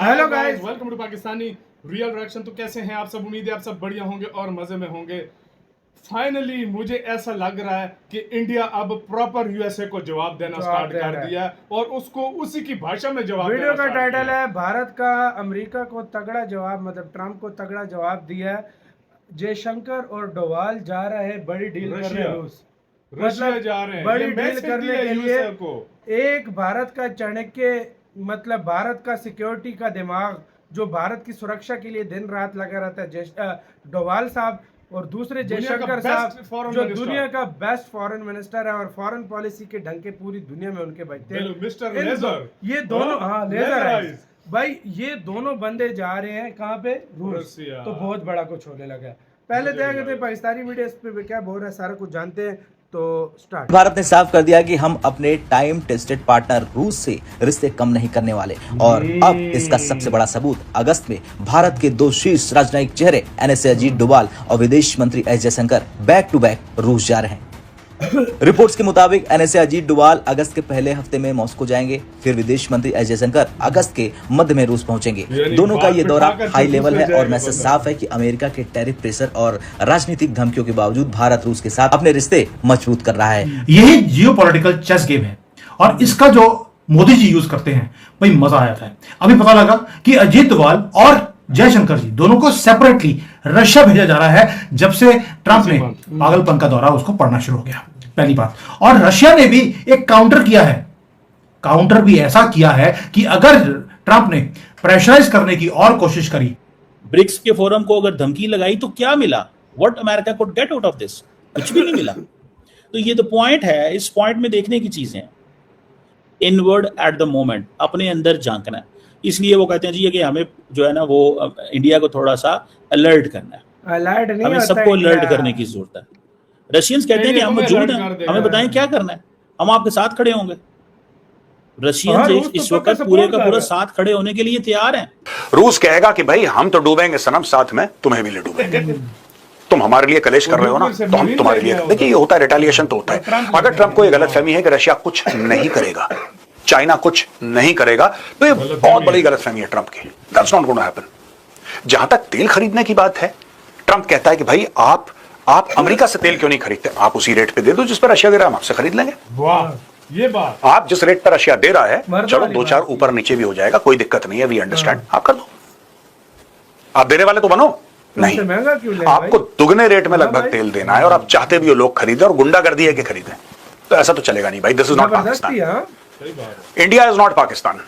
Hello guys, welcome to Pakistani real reaction. तो कैसे हैं आप सब? उम्मीद है आप सब बढ़िया होंगे और मजे में होंगे। फाइनली मुझे ऐसा लग रहा है कि इंडिया अब प्रॉपर यूएसए को जवाब देना स्टार्ट कर दिया है और उसको उसी की भाषा में जवाब वीडियो देना का टाइटल है भारत का अमेरिका को तगड़ा जवाब, मतलब ट्रम्प को तगड़ा जवाब दिया है। जयशंकर और डोवाल जा रहे हैं बड़ी डील करने रूस, रशिया जा रहे हैं बड़ी ये डील करने के लिए को। एक भारत का चाणक्य, मतलब भारत का सिक्योरिटी का दिमाग जो भारत की सुरक्षा के लिए दिन रात लगा रहता है, डोवाल साहब, और दूसरे जयशंकर साहब जो दुनिया का बेस्ट फॉरेन मिनिस्टर है और फॉरेन पॉलिसी के ढंग के पूरी दुनिया में उनके बचते हैं। मिस्टर लेजर, ये दोनों, हाँ लेजर आइज भाई, ये दोनों बंदे जा रहे हैं कहाँ पे? रूस। तो बहुत बड़ा कुछ होने लगा। पहले देखते थे पाकिस्तानी मीडिया इस पे क्या बोल रहा है, सारा कुछ जानते हैं। तो स्टार्ट। भारत ने साफ कर दिया कि हम अपने टाइम टेस्टेड पार्टनर रूस से रिश्ते कम नहीं करने वाले, और अब इसका सबसे बड़ा सबूत अगस्त में भारत के दो शीर्ष राजनयिक चेहरे एनएसए अजीत डोभाल और विदेश मंत्री S Jaishankar back to back रूस जा रहे हैं। रिपोर्ट्स के मुताबिक एनएसए अजीत डोभाल अगस्त के पहले हफ्ते में मॉस्को जाएंगे, फिर विदेश मंत्री एस जयशंकर अगस्त के मध्य में रूस पहुंचेंगे। दोनों का ये दौरा हाई लेवल है और मैसेज साफ है कि अमेरिका के टैरिफ प्रेशर और राजनीतिक धमकियों के बावजूद भारत रूस के साथ अपने रिश्ते मजबूत कर रहा है। यही जियोपॉलिटिकल चेस गेम है और इसका जो मोदी जी यूज करते हैं भाई मजा आ जाता है। अभी पता लगा कि अजीत डोभाल और जयशंकर जी दोनों को सेपरेटली रशिया भेजा जा रहा है जब से ट्रंप ने पागलपन का दौरा उसको पढ़ना शुरू हो गया, पहली बात। और रशिया ने भी एक काउंटर किया है, काउंटर भी ऐसा किया है कि अगर ट्रंप ने प्रेशराइज करने की और कोशिश करी, ब्रिक्स के फोरम को अगर धमकी लगाई तो क्या मिला? What America could get out of this? कुछ भी नहीं मिला। तो ये तो पॉइंट है, इस पॉइंट में देखने की चीजें इनवर्ड एट द मोमेंट, अपने अंदर झांकना है। इसलिए वो कहते हैं जी कि हमें जो है ना वो इंडिया को थोड़ा सा अलर्ट करना है, अलर्ट नहीं, हमें सबको अलर्ट करने की जरूरत है। रशियंस कहते हैं कि हम मौजूद हैं, हमें बताएं क्या करना है, हम आपके साथ खड़े होंगे। रशियंस इस वक्त पूरे का पूरा साथ खड़े होने के लिए तैयार हैं। रूस कहेगा कि भाई हम तो डूबेंगे सनम, साथ में तुम्हें भी ले डूबेंगे। तुम हमारे लिए कलेश कर रहे हो ना, तो हम तुम्हारे लिए। देखिए ये होता है, रिटेलिएशन तो होता है। अगर ट्रंप को ये गलतफहमी है कि रशिया कुछ नहीं करेगा, चाइना कुछ नहीं करेगा, तो ये बहुत बड़ी गलतफहमी है ट्रंप की। That's not gonna happen. जहां तक तेल खरीदने की बात है, ट्रंप कहता है कि भाई आप अमेरिका से तेल क्यों नहीं खरीदते? आप उसी रेट पे दे दो जिस पर रशिया दे रहा है, हम आपसे खरीद लेंगे। वाह, ये बात। आप जिस रेट पर रशिया दे रहा है, चलो दो चार ऊपर नीचे भी हो जाएगा, कोई दिक्कत नहीं है, वी अंडरस्टैंड। आप कर दो, आप देने वाले तो बनो। नहीं, महंगा क्यों ले आपको दुगने रेट में लगभग तेल देना है और आप चाहते भी हो लोग खरीदे और गुंडागर्दी है कि खरीदें, तो ऐसा तो चलेगा नहीं भाई। This is not Pakistan, India is not Pakistan.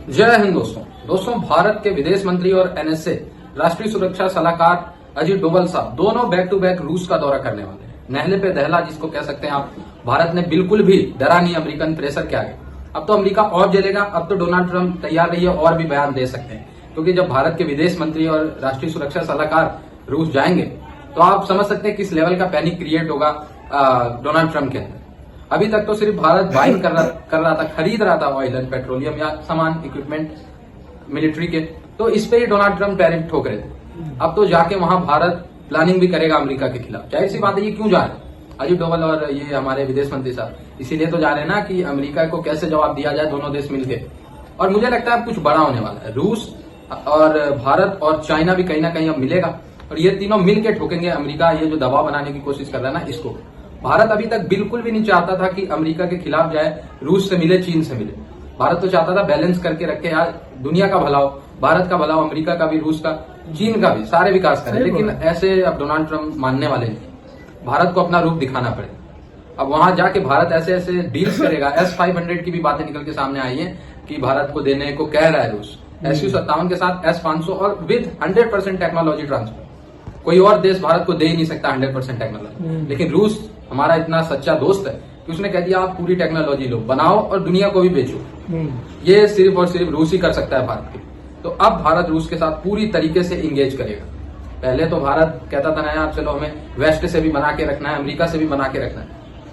जय हिंद दोस्तों, भारत के विदेश मंत्री और एनएसए राष्ट्रीय सुरक्षा सलाहकार अजीत डोभाल साहब दोनों बैक टू बैक रूस का दौरा करने वाले हैं। नहले पे दहला जिसको कह सकते हैं आप। भारत ने बिल्कुल भी डरा नहीं अमेरिकन प्रेशर के आगे। अब तो अमेरिका और जलेगा, अब तो डोनाल्ड ट्रंप तैयार रहिए और भी बयान दे सकते हैं, क्योंकि जब भारत के विदेश मंत्री और राष्ट्रीय सुरक्षा सलाहकार रूस जाएंगे तो आप समझ सकते हैं किस लेवल का पैनिक क्रिएट होगा डोनाल्ड ट्रंप के अंदर। अभी तक तो सिर्फ भारत बाइंग कर रहा था, खरीद रहा था ऑयल एंड पेट्रोलियम या सामान, इक्विपमेंट मिलिट्री के, तो इस पे ही डोनाल्ड ट्रंप टैरिफ ठोक रहे थे। अब तो जाके वहां भारत प्लानिंग भी करेगा अमेरिका के खिलाफ। जाहिर सी बात है, ये क्यों जा रहे हैं अजीत डोभाल और ये हमारे विदेश मंत्री साहब? इसीलिए तो जा रहे हैं ना कि अमेरिका को कैसे जवाब दिया जाए, दोनों देश मिलकर। और मुझे लगता है अब कुछ बड़ा होने वाला है। रूस और भारत और चाइना भी कहीं ना कहीं अब मिलेगा और ये तीनों मिलकर ठोकेंगे अमेरिका, ये जो दबाव बनाने की कोशिश कर रहा है ना इसको। भारत अभी तक बिल्कुल भी नहीं चाहता था कि अमेरिका के खिलाफ जाए, रूस से मिले, चीन से मिले। भारत तो चाहता था बैलेंस करके रखे यार, दुनिया का भला हो, भारत का भला हो, अमेरिका का भी, रूस का, चीन का भी, सारे विकास करें। लेकिन ऐसे अब डोनाल्ड ट्रंप मानने वाले नहीं, भारत को अपना रूप दिखाना पड़ेगा। अब वहां जाके भारत ऐसे ऐसे डील्स करेगा। S-500 की भी बातें निकल के सामने आई है कि भारत को देने को कह रहा है रूस, Su-57 के साथ S-500 और विद 100% टेक्नोलॉजी ट्रांसफर। कोई और देश भारत को दे ही नहीं सकता 100% टेक्नोलॉजी, लेकिन रूस हमारा इतना सच्चा दोस्त है कि उसने कह दिया आप पूरी टेक्नोलॉजी लो, बनाओ और दुनिया को भी बेचो। ये सिर्फ और सिर्फ रूस ही कर सकता है भारत के। तो अब भारत रूस के साथ पूरी तरीके से इंगेज करेगा। पहले तो भारत कहता था ना यार चलो हमें वेस्ट से भी बना के रखना है, अमेरिका से भी बना के रखना है,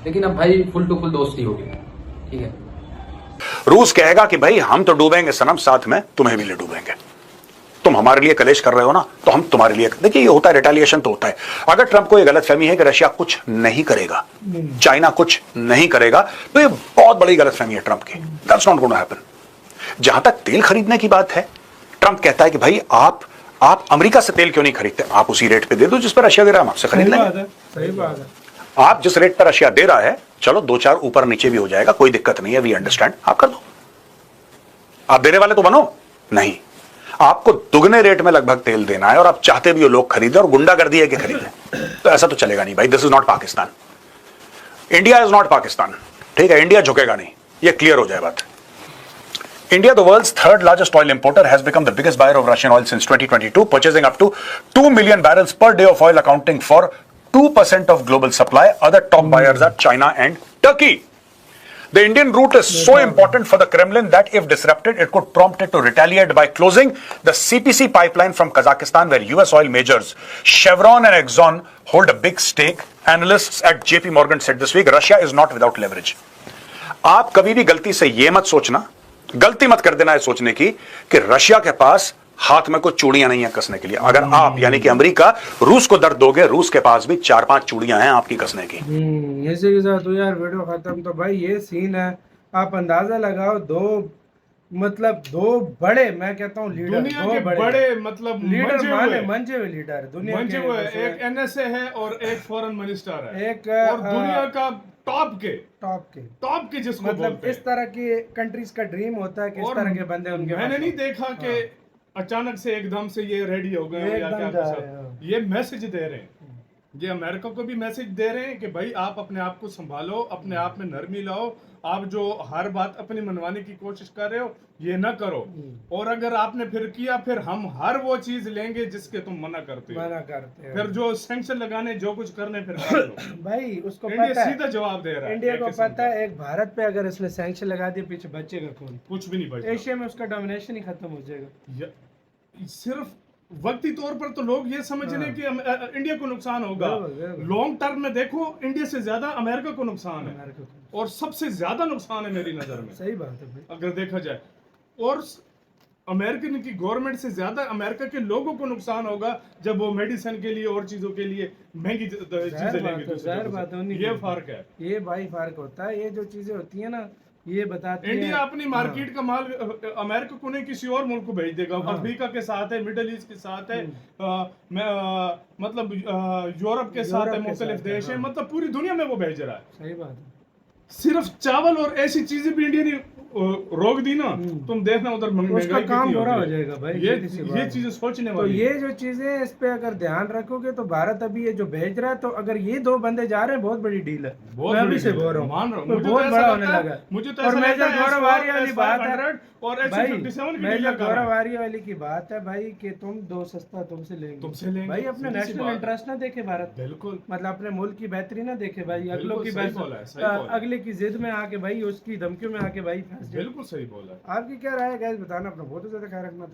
लेकिन अब भाई फुल टू फुल दोस्ती होगी। ठीक है, रूस कहेगा कि भाई हम तो डूबेंगे सनम, साथ में तुम्हें भी ले डूबेंगे। तुम हमारे लिए कलेश कर रहे हो ना, तो हम तुम्हारे लिए। देखिए ये होता है, रिटेलिएशन तो होता है। अगर ट्रंप को ये गलतफहमी है कि रशिया कुछ नहीं करेगा, चाइना कुछ नहीं करेगा, तो ये बहुत बड़ी गलतफहमी है ट्रंप की। That's not gonna happen. जहां तक तेल खरीदने की बात है, ट्रंप कहता है कि भाई आप अमेरिका से तेल क्यों नहीं खरीदते, आप उसी रेट पे दे दो जिस पर रशिया दे रहा है, हम आपसे खरीद लेंगे। सही बात है। आप जिस रेट पर रशिया दे रहा है, चलो 2-4 ऊपर नीचे भी हो जाएगा, कोई दिक्कत नहीं है, वी अंडरस्टैंड, आप कर दो। आप देने वाले तो बनो नहीं, आपको दुगने रेट में लगभग तेल देना है और आप चाहते भी हो लोग खरीदे और गुंडागर्दी है कि खरीदे, तो ऐसा तो चलेगा नहीं भाई। This is not Pakistan, India is not Pakistan, ठीक है? इंडिया झुकेगा नहीं, ये क्लियर हो जाए बात। India, the world's third largest oil importer, has become the biggest buyer of Russian oil since 2022, purchasing up to 2 million barrels per day of oil, accounting for 2% of global supply. Other top buyers are China and Turkey. The Indian route is so important for the Kremlin that if disrupted, it could prompt it to retaliate by closing the CPC pipeline from Kazakhstan, where US oil majors Chevron and Exxon hold a big stake. Analysts at JP Morgan said this week, Russia is not without leverage. आप कभी भी गलती से ये मत सोचना, गलती मत कर देना है सोचने की कि रशिया के पास हाथ में कुछ चूड़ियां नहीं है कसने के लिए। अगर आप यानी कि अमेरिका रूस को दर्द दोगे, रूस के पास भी 4-5 चूड़ियां हैं आपकी कसने की। इसी के साथ तो यार वीडियो खत्म। तो भाई ये सीन है, आप अंदाजा लगाओ, दो बड़े, मैं कहता हूँ लीडर, दुनिया के बड़े मतलब लीडर, मंजे हुए लीडर दुनिया के, एक एनएसए है और एक फॉरेन मिनिस्टर है, एक और दुनिया का टॉप के जिसको मतलब इस तरह की कंट्रीज का ड्रीम होता है कि इस तरह के बंदे उनके। मैंने नहीं देखा कि अचानक से एकदम से ये रेडी हो गए या क्या, ये मैसेज दे रहे हैं, ये अमेरिका को भी मैसेज दे रहे हैं कि भाई आप अपने आप को संभालो, अपने आप में नरमी लाओ, आप जो हर बात अपनी मनवाने की कोशिश कर रहे हो ये ना करो, और अगर आपने फिर किया फिर हम हर वो चीज लेंगे जिसके तुम मना करते हो, फिर जो सैंक्शन लगाने जो कुछ करने फिर कर लो। भाई उसको इंडिया पता है, सीधा जवाब दे रहा है, इंडिया को पता है एक भारत पे अगर इसने सैंक्शन लगा दिए पीछे बचेगा कौन? कुछ भी नहीं बचेगा, एशिया में उसका डोमिनेशन ही खत्म हो जाएगा। सिर्फ वक्ती तौर पर तो लोग ये समझ रहे हैं कि इंडिया को नुकसान होगा, लॉन्ग टर्म में देखो इंडिया से ज्यादा अमेरिका को नुकसान है, और सबसे ज्यादा नुकसान है मेरी नजर में। सही बात है भाई, अगर देखा जाए, और अमेरिकन की गवर्नमेंट से ज्यादा अमेरिका के लोगों को नुकसान होगा जब वो मेडिसिन के लिए और चीजों के लिए महंगी चीजें लेंगे। ये फर्क है, ये भाई फर्क होता है। ये जो चीजें होती है ना, ये बताती है इंडिया अपनी मार्केट का माल अमेरिका को नहीं किसी और मुल्क को भेज देगा। अफ्रीका के साथ है, मिडिल ईस्ट के साथ है, मतलब यूरोप के साथ है, मुख्तलिफ देश है, मतलब पूरी दुनिया में वो भेज रहा है। सही बात है। सिर्फ चावल और ऐसी चीजें भी इंडिया ने रोक दी ना, तुम देखना उधर उसका काम बुरा हो जाएगा भाई। ये चीजें सोचने वाली। तो ये जो चीजें, इस पे अगर ध्यान रखोगे तो भारत अभी ये जो भेज रहा है, तो अगर ये 2 बंदे जा रहे हैं बहुत बड़ी डील है, मैं अभी से बोल रहा हूँ, मान रहा हूँ, बहुत बड़ा होने लगा। मुझे तो और मेजर गौरववारी वाली बात है और मेजर गौरववारी वाली की बात है भाई कि तुम 2 सस्ता तुमसे लेंगे भाई। अपने नेशनल इंटरेस्ट ना देखे भारत, बिल्कुल, मतलब अपने मुल्क की बेहतरी ना देखे भाई, अगलों की अगले की जिद में आके भाई, उसकी धमकियों में आके भाई फंस जाए। बिल्कुल सही बोला। आपकी क्या राय है गाइस, बताना अपना बहुत ज्यादा ख्याल रखना।